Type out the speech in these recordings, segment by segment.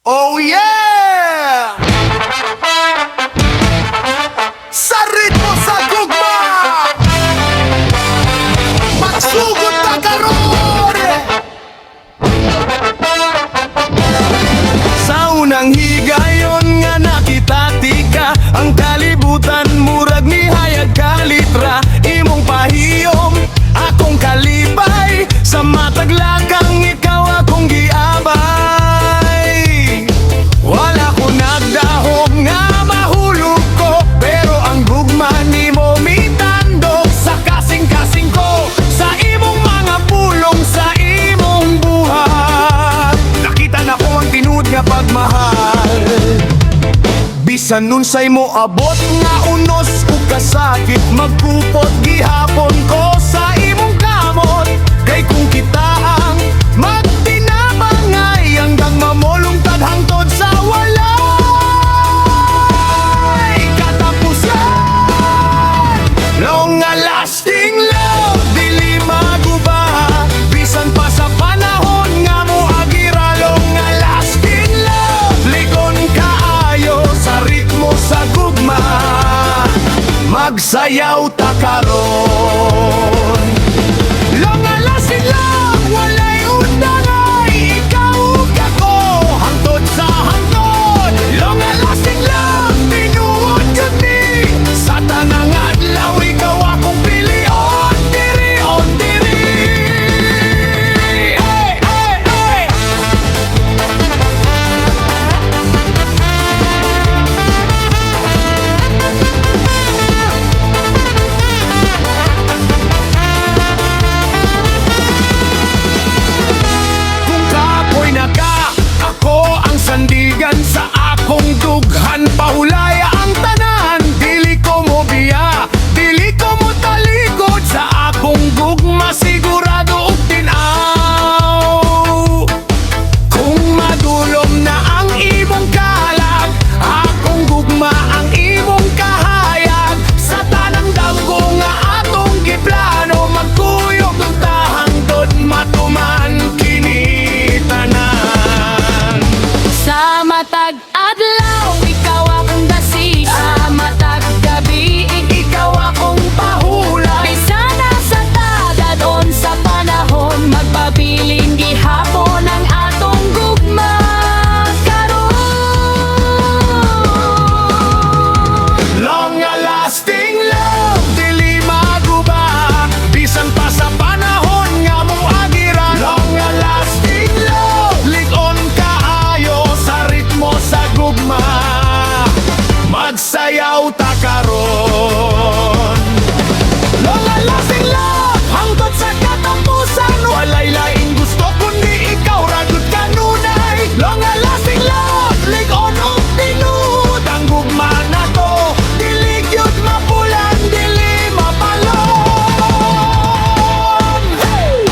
Oh yeah! Sa ritmo sa gugma, magsugod ta karon. Sa unang higayon nga nakita tika, ang kalibutan murag ni hayag kalitra. Imong pahiyom, akong kalibay, sa matag lakang ikaw akong giabay. Wala ko nagdahom nga mahulog ko, pero ang gugma nimo mitandog sa kasing-kasing ko, sa imong mga pulong, sa imong buhat. Nakita na ko ang tinuod nga pagmahal. Bisan nun say mo abot nga unos o kasakit, magkupot gihapon ko sa imong kamot. Kay kung kita ang magtinabangay, hanggang mamolungtad hangtod sa walay katapusan. Long lasting love, dili maguba, bisan pa sa panahon nga mo agira. Long lasting love, ligon kaayo sa ritmo sa gugma, magsayaw ta karon. Long lasting love, walay undangay, ikaw ug ako hangtod sa hangtod. Long lasting love, tinuod jud ni sa tanang adlaw, ikaw akong pilion diri on diri. Hey, hey, hey. Kung kapoy na ka, ako ang sandigan sa akong dughan. Pahulaya ang tanan, dili ko mo biya, dili ko mo talikod sa akong gugma, sigurado og tinaw. Kung madulom na ang imong kalag, akong gugma ang imong kahayag. Sa tanang damgo nga atong giplano, magkuyog ng tahangtod, matuman kini tanan. Sa matag adlaw, ikaw akong dasi. Sa matag gabi, Ikaw akong pahula, Bisan na sa tagad-on sa panahon, magpabiling gihapon ang atong gugma karon. long lasting love, dili maguba, bisan pa sa panahon nga mo agira. Long lasting love, ligon kaayo sa ritmo sa gugma, magsayaw ta karon. Long lasting love, hangtod sa katapusan, walay laing gusto kundi ikaw ragud kanunay. Long lasting love, ligon og tinuod ang gugma na to, dili gyud mapulan, dili mapalon. Hey!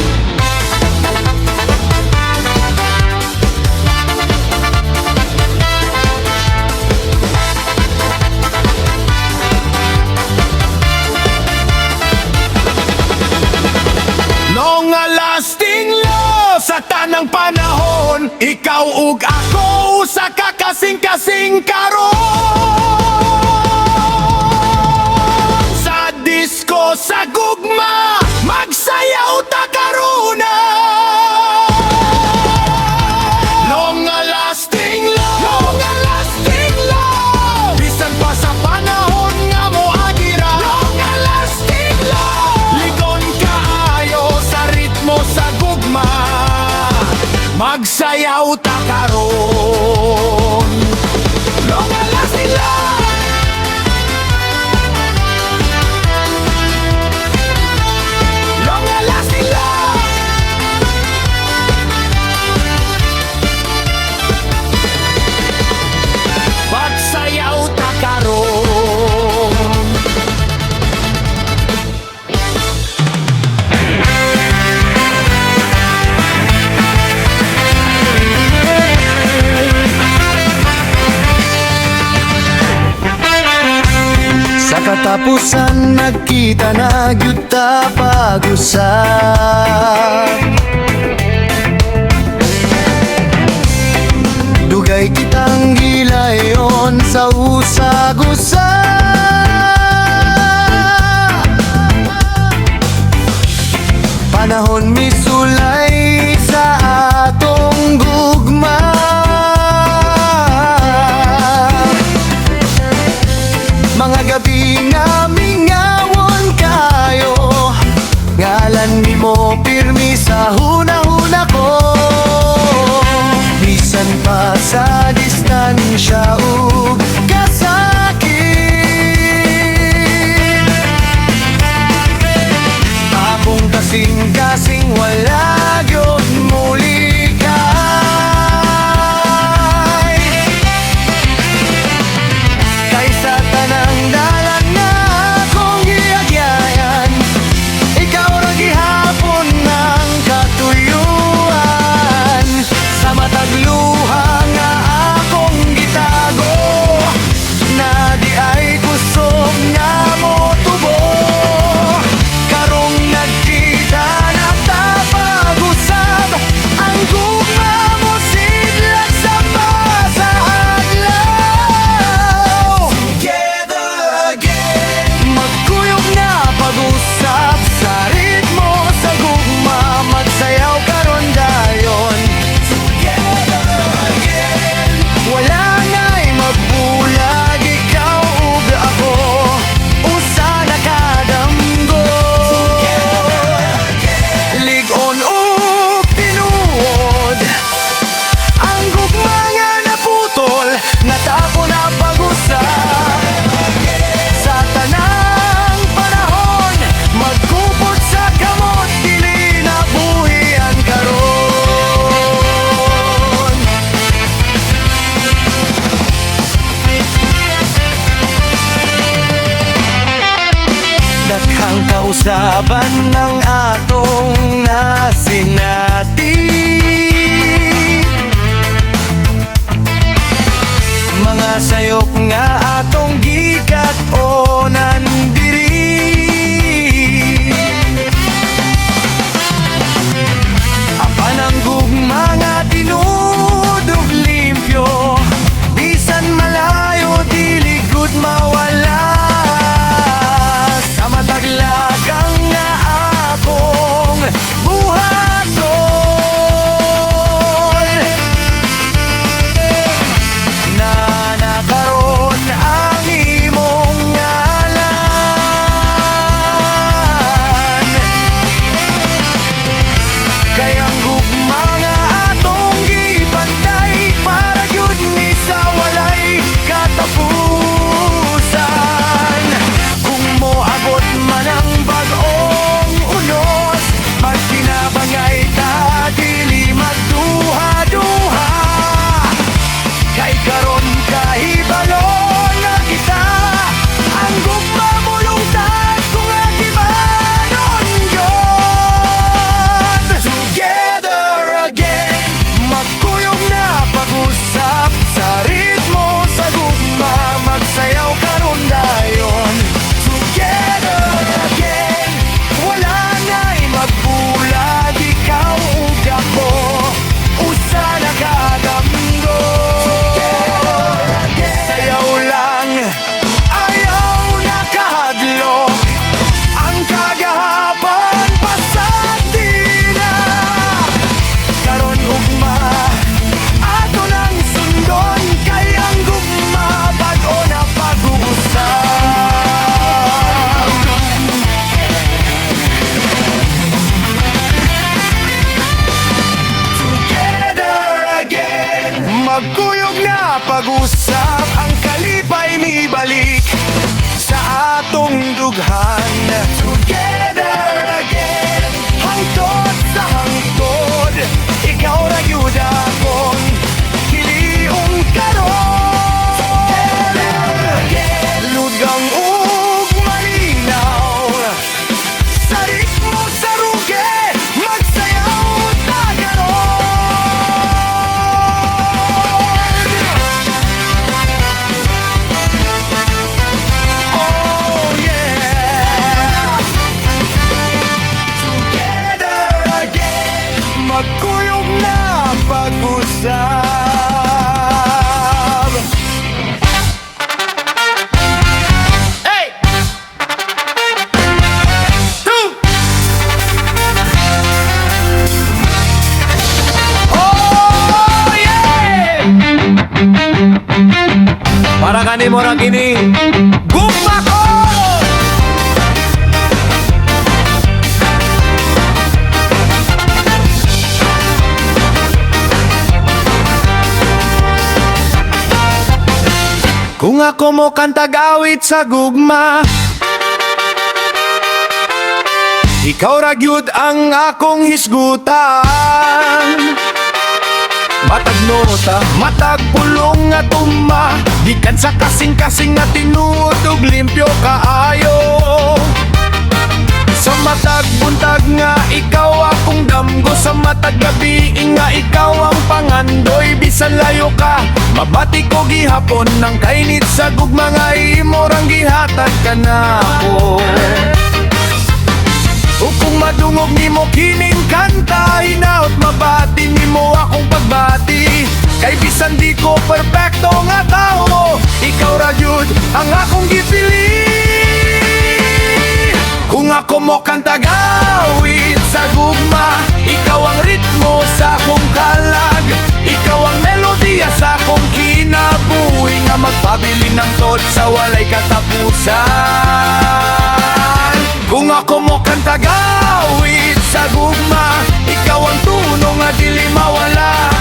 Long lasting love, sa tanang panahon, ikaw ug ako sa kakasing-kasing karon. Sa disco sa gugma, magsayaw ta karuna. Long lasting love, long lasting love, bisan pa sa panahon nga mo agira. Long lasting love, ligon kaayo sa ritmo sa gugma, magsayaw ta karon. Long lasting love. Long lasting love. Magsayaw ta karon. Sa katapusan nagkita na gyud ta pag-usap. Dugay kitang gilayon sa usag-usa. Panahon misulay sa atong gugma. Mga gabi nga mingawon kayo, ngalan ni mo pirmi sa hunahuna ko. Bisan pa sa distansya ug kasakit, akong kasing-kasing wala gyud muli kay. Kaysa tanang dalan nga akong giagyayan, ikaw ra gihapon ng katuyuan. Sa matag luha nga akong gitago, na di ay kusog nga mo tubo. Karong nagkita na tapag-usab, ang gugma mo sidlak sa pasahadlaw. Together again, magkuyog na pag-usap sa ritmo sa gugma, magsayaw karon dayon. Together again, wala na'y magbulag, ikaw ug ako, usa na kadamgo. Lig-on ug tinuod, ang gugma nga naputol, natapo na pag-usap. Sa tanang panahon, magkupot sa kamot, dili na buhian karon. Daghang kausaban ng atong nasinati, mga sayop nga atong gikat o nandiri. Apan ang gugma nga tinud ug limpyo, bisan malayo dili gud mawala. Sa mataglagang nga akong buhaton, na nakaroon ang imong ngalan. Kaya ang gugma nga atong gipantay, para gyud ni sa walay katapusan. Kung moabot man ang bag-ong unos, magkinabangay ta, dili magduha-duha. Kay karon kahibalo na kita, ang gugma mo lungtad kung agibanon yun. Together again, magkuyog na pag-usap sa ritmo sa gugma, magsayaw karon dayon. Together again, wala na'y magbulag, ikaw ug ako, usa na kadamgo. Sayaw lang, ayaw na kahadlok, ang kagahapan pasag di na. Karon ugma, ato nang sundon, kay ang gugma bag-o na pag-uusap. Together again, magkuyog na pag-usap, ang kalipay mibalik sa atong dughan. Together again, hangtod sa hangtod, ikaw ra gyud akong hiliong karon. Together again, lugang ug malinaw, sa ritmo sa ruge, magsayaw ta karon. ganin mo ra kini Gugma ko! Kung ako mo kantag awit sa gugma, ikaw ra gyud ang akong hisgutan. Matag nota, matag pulong nga tuma, gikan sa kasing-kasing nga tinuod ug limpyo kaayo. Sa matag buntag nga ikaw akong damgo, sa matag gabi nga ikaw ang pangandoy. Bisan layo ka, mabati ko gihapon nang kainit sa gugma nga imo rang gihatag ka na ako. O kung madungog nimo kining kanta, hinaot mabati nimo akong pagbati. Kay bisan di ko perpekto nga tao, ikaw ra gyud ang akong gipili. Kung ako mo kantag awit sa gugma, ikaw ang ritmo sa akong kalag, ikaw ang melodiya sa akong kinabuhi, nga magpabili ng tot sa walay katapusan. Kung ako mo kantag awit sa gugma, ikaw ang tuno nga dili mawala.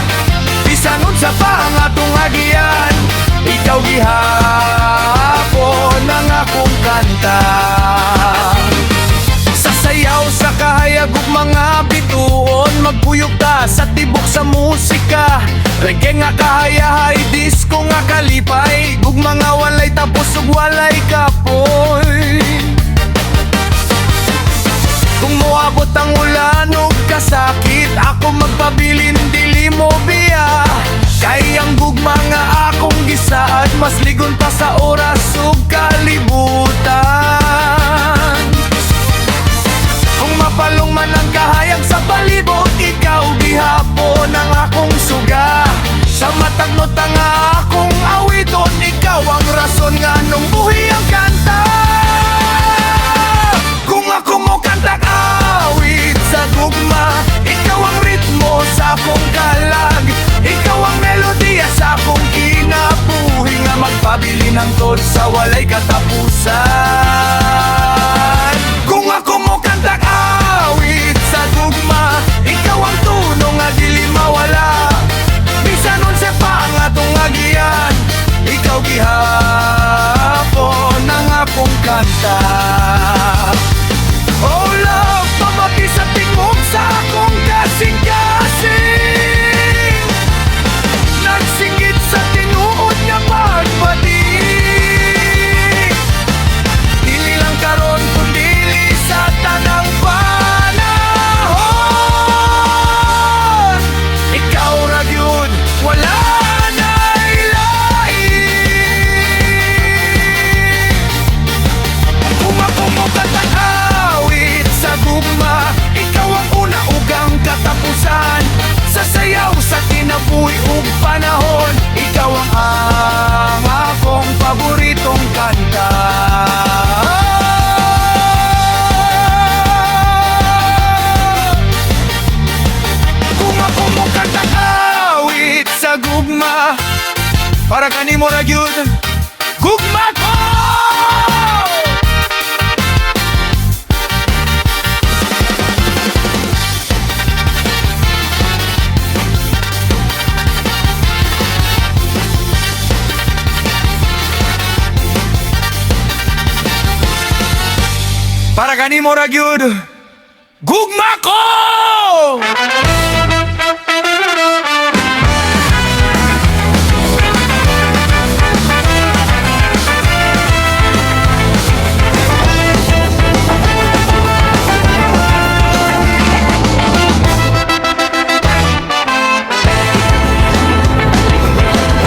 Bisan unsa pa ang atong agian, ikaw gihapon ang akong kanta. Sasayaw sa kahayag ug mga bituon, magpuyog ta sa tibok sa musika. Reggae nga kahayahay, disco nga kalipay, ug mga walay tapos ug walay kapoy. Kung moabot ang ulan ug kasakit, ako magpabilin dili mo biya. Kay ang gugma nga akong gisaad, mas ligon pa sa oras ug kalibutan. Kung mapalong man ang kahayag sa palibot, ikaw gihapon ang akong suga. Sa matag nota nga akong awiton, ikaw ang rason nga nung buhi ang kanta. Kung ako mo kantag awit sa gugma, ikaw ang ritmo sa akong kalag, ikaw ang melodiya sa akong kinabuhi, nga magpabili ng tod sa walay katapusan. Kung ako mo kantag awit sa gugma, ikaw ang tuno nga dili mawala. Bisan unsa pa ang atong agian, ikaw gihapon ang akong kanta. Oh love, pamati sa tingog sa akong kasing-kasing, nagsingit sa tinuod nga pagbati. Dili lang karon kundi sa tanang panahon, ikaw ra gyud wala na ilain. Kung ako mo kantag awit sa gugma, ikaw ang una ug ang katapusan. Sa sayaw sa kinabuhi ug panahon, ikaw ang akong paboritong kanta. Kung ako mo kantag awit sa gugma, para kanimo ra gyud gugma ko! Para kanimo ra gyud gugma ko!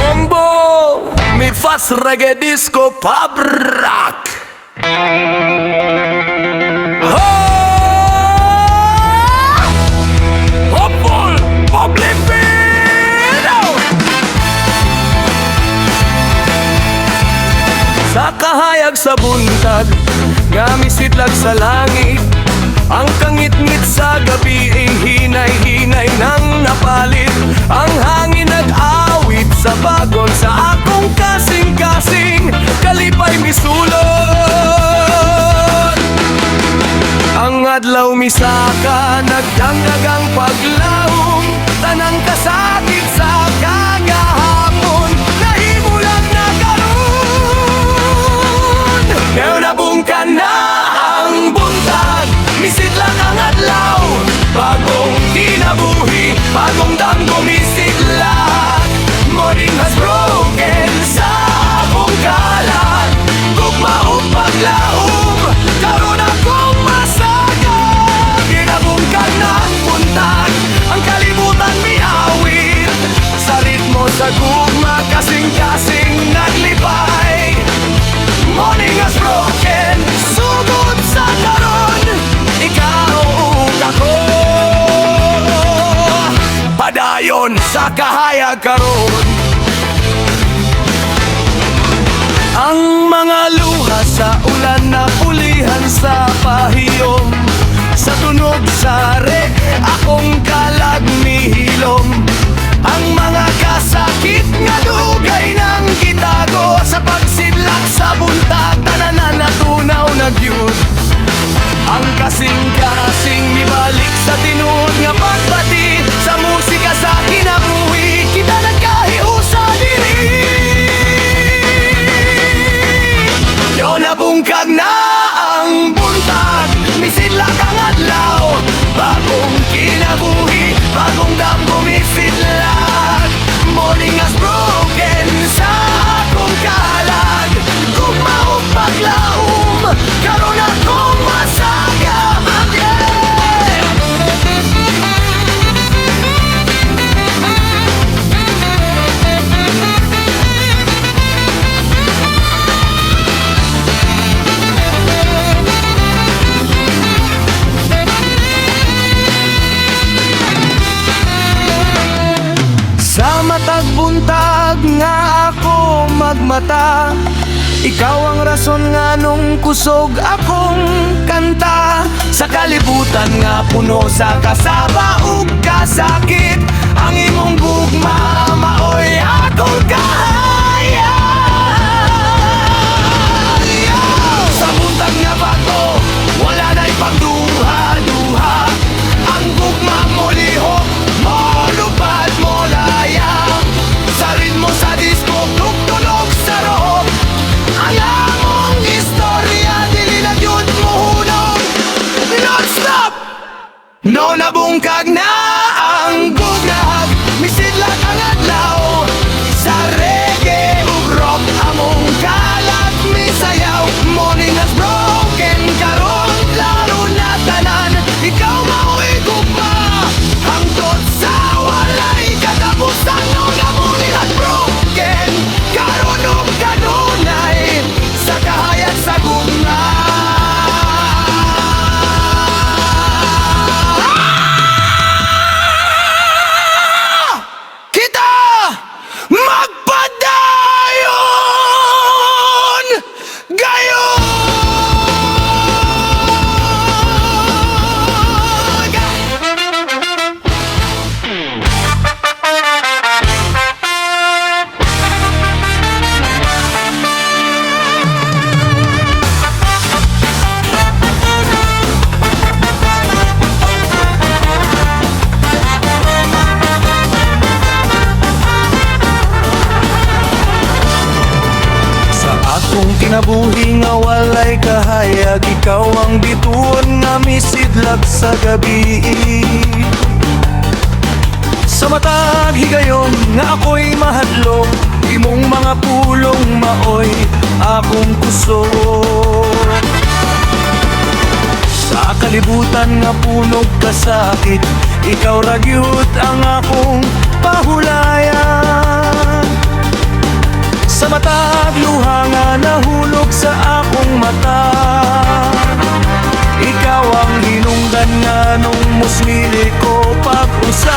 Mambo, mi faz reggae disco pub rock. Sa kahayag sa buntag, gamisitlag sa langit, ang kangit-ngit sa gabi ay hinay-hinay nang napalit. Ang hangin nag-awit sa bagon sa akong kasing-kasing. misa ka, nagdangdagang paglaom, tanang kasakit sa kagahapon, nahimulang na karon. Ngayon nabungka na ang buntag, misid lang ang adlaw, bagong kinabuhi, bagong damgo misidlat. Morning has broken sa akong kalan, gugma o paglaom, karon akong masagad. Ginabungkan ng buntag, ang kalibutan miawit, sa ritmo sa gugma kasing-kasing naglibay. Morning has broken, sugod sa karon, ikaw ug ako, padayon sa kahayag karon. Ang mga luha sa ulan na pulihan sa pahiyom, sa tunog sa reggae akong kalag nihilom. Ang mga kasakit nga dugay ng gitago, sa pagsidlak sa buntag tananan natunaw na gyud. Ang kasing-kasing ibalik sa tinuod nga pagbati, sa musika sa kinabuhi kita nagkahiusa diri. Yo nabungkag na ang buntag, misidlak ang adlaw, bagong kinabuhi, bagong damgo misidlak. Morning has broken sa akong kalag, gugma o paglaom, karon akong masagam, yeah! Sa matag buntag nga ako magmata, ikaw ang rason nga nung kusog akong kanta. Sa kalibutan nga puno sa kasaba ug kasakit, ang imong gugma maoy akong kahayag. Sa buntag nga bato, wala na'y pagduha-duha, ang gugma mo lihok, mo lupad mo laya. Sa ritmo sa disco, tugtunog sa roho, ang among istorya dili na yun mo hunong non-stop. No nabungkag na ang gugnag, misidlak ang adlaw, sa reggae ug rock among kalat misayaw. Morning has broken karon lalo na tanan, ikaw mao'y gugma, hangtod sa walay katapusan. No na morning has broken karon ug kanunay, sa kahayag sa gugma. Kita magpadayon gayon! Sa akong kinabuhi nga walay kahayag, ikaw ang bituon nga misidlak sa gabi. Sa matag higayon nga ako'y mahadlok, imong mga pulong maoy akong kusog. Sa kalibutan nga punog kasakit, ikaw ragyut ang akong pahulayan. Sa matag luha nga nahulog sa akong mata, ikaw ang hinungdan nga nung musmili ko pag-usap.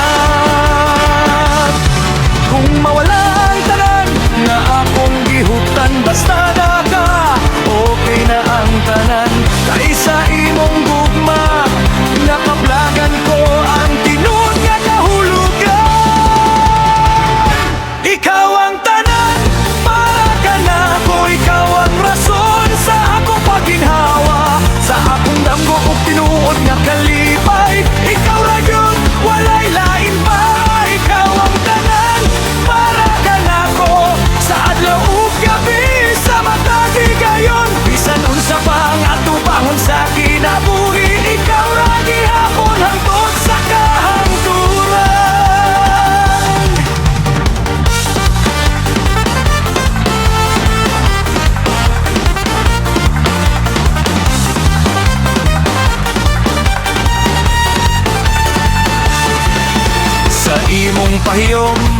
Kung mawala ang tanan nga akong gihuptan, basta na ka, okay na ang tanan. Kaisa imong gugma, nakaplagan ko ang tinud nga nahulugan. Ikaw ang tanan, para ka na ko, ikaw ang rason sa akong pagginhawa, sa akong damgo ug tinuod nga kali.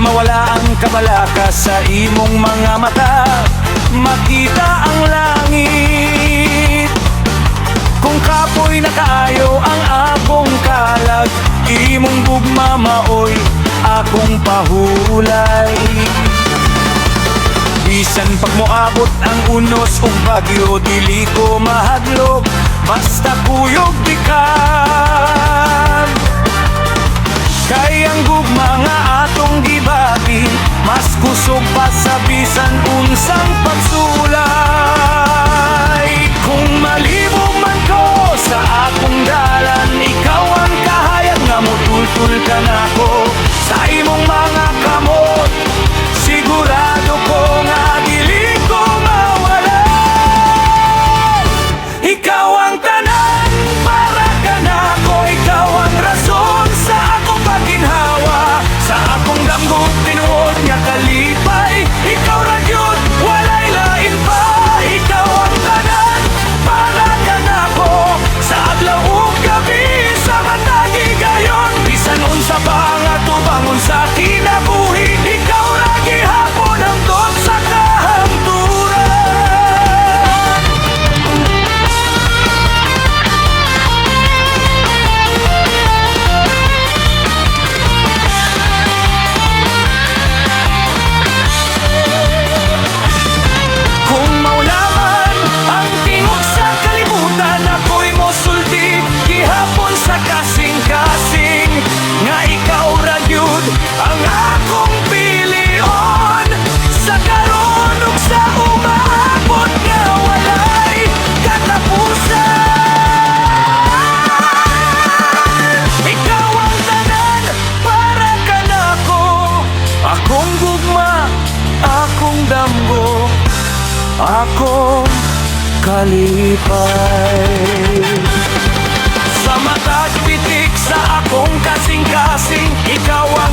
Mawala ang kabalaka sa imong mga mata, makita ang langit. Kung kapoy na kaayo ang akong kalag, imong gugma maoy akong pahulay. Bisan pag moabot ang unos ug bagyo, dili ko mahadlok, basta kuyog dikan. Kay ang gugma nga atong gibati, mas kusog pa sa bisan unsang pagsulay. Kung malibog man ko sa akong dalan, ikaw ang kahayag nga motultul ka nako. Sa imong mga kamot, sigurado ko nga dili ko mawala. Ikaw ang tanan para ka nako, ikaw ang rason sa akong pagginhawa. Sa akong damgo tinuod nga kalipay, ikaw ra gyud walay lain pa. Ikaw ang tanan para ka nako, sa adlaw ug gabi, sa matagi gayon. Bisan unsa pa nga tubangon sa kinabuhi, ikaw ra gihapon ang tod sa kahangturan. Kung maulaman ang tingog sa kalibutan, ako'y mosulti gihapon sa kasing-kasing, nga ikaw ra gyud ang akong pilion. Sa karon ug sa umaabot nga walay katapusan. Ikaw ang tanan para ka nako, akong gugma, akong damgo, akong kalipay. Sa mata't pitik sa akong kasing-kasing, ikaw ang